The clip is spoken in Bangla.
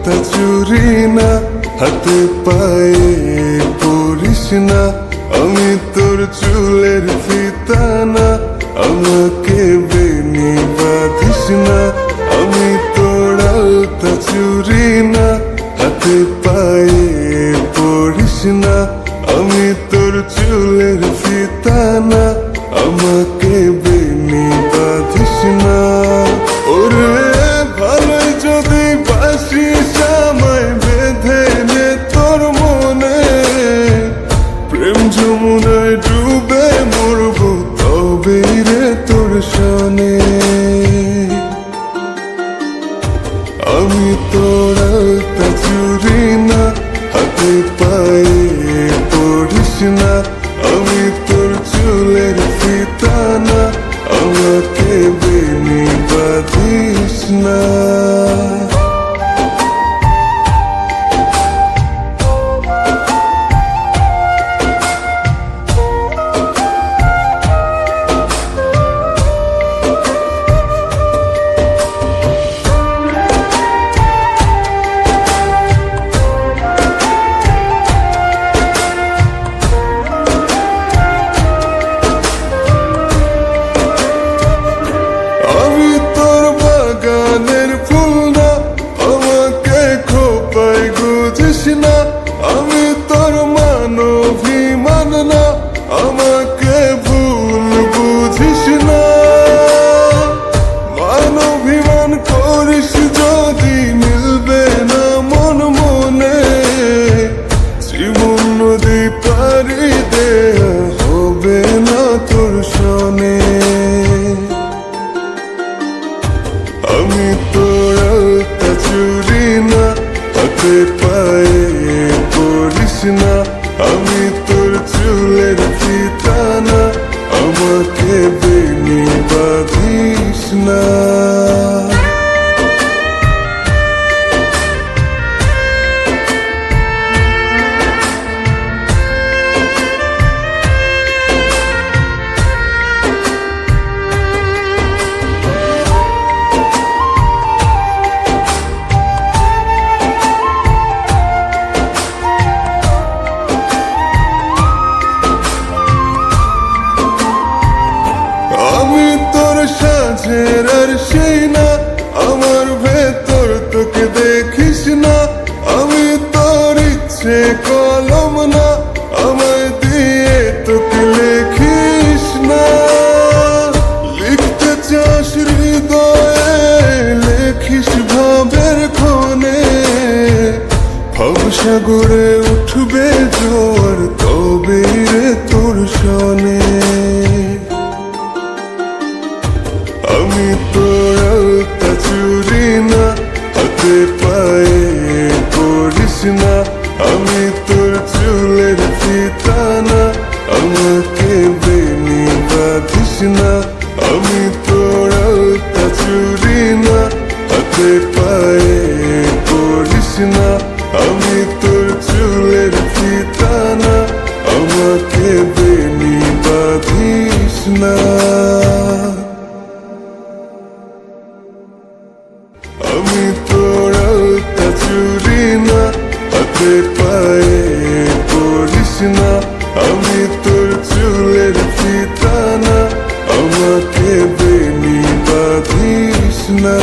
আলতা চুরি না, হাতে পায়ে পরিস না, আমি তোর চুলের ফিতা না, আমাকে বেনি বাঁধিস না। আমি তোর আলতা চুরি না, হাতে পায়ে পরিস না, আমি তোর চুলের ফিতা না, আমাকে বেনি বাঁধিস না। ওরে ভালোই যদি বাসিস আমায় বেঁধে নে তোর মনে, প্রেম যমুনায় ডুবে মরবো তবে রে তোর সনে। আমি তোর আলতা চুরি না, হাতে পায়ে পরিস না, আমি তোর চুলের ফিতা না, আমাকে বেনি বাঁধিস না। আমি তোর মানভিমান না, আমাকে ভুল বুঝিস না। মানভিমান করিস যদি মিলবে না মন মনে, জীবন নদী পারি দেয়া হবে না তোর সনে। আমি তোর আলতা চুরি না, হাতে পায়ে পরিস না, আমি তোর চুলের ফিতা না, আমাকে বেনি বাঁধিস না। আমি তোর সাজের আর সেই না, আমার ভেতর তোকে দেখিস না, আমি তোর ইচ্ছে কলম না, আমায় দিয়ে তোকে লেখিস না। লিখতে চাস হৃদয়ে লেখিস ভাবের ক্ষণে, ভবসাগরে উঠবে জোয়ার তবে রে তোর সনে। আমি তোর আলতা চুরি না, হাতে পায়ে পরিস না, আমি তোর চুলের ফিতা না, আমাকে বেনি বাঁধিস না। আমি তোর আলতা চুরি না, হাতে পায়ে পরিস না, আমি তোর চুলের ফিতা না, আমাকে বেনি বাঁধিস না। আমি তোর আলতা চুরি না, হাতে পায়ে পরিস না, আমি তোর চুলের ফিতা না, আমাকে বেনি বাঁধিস না।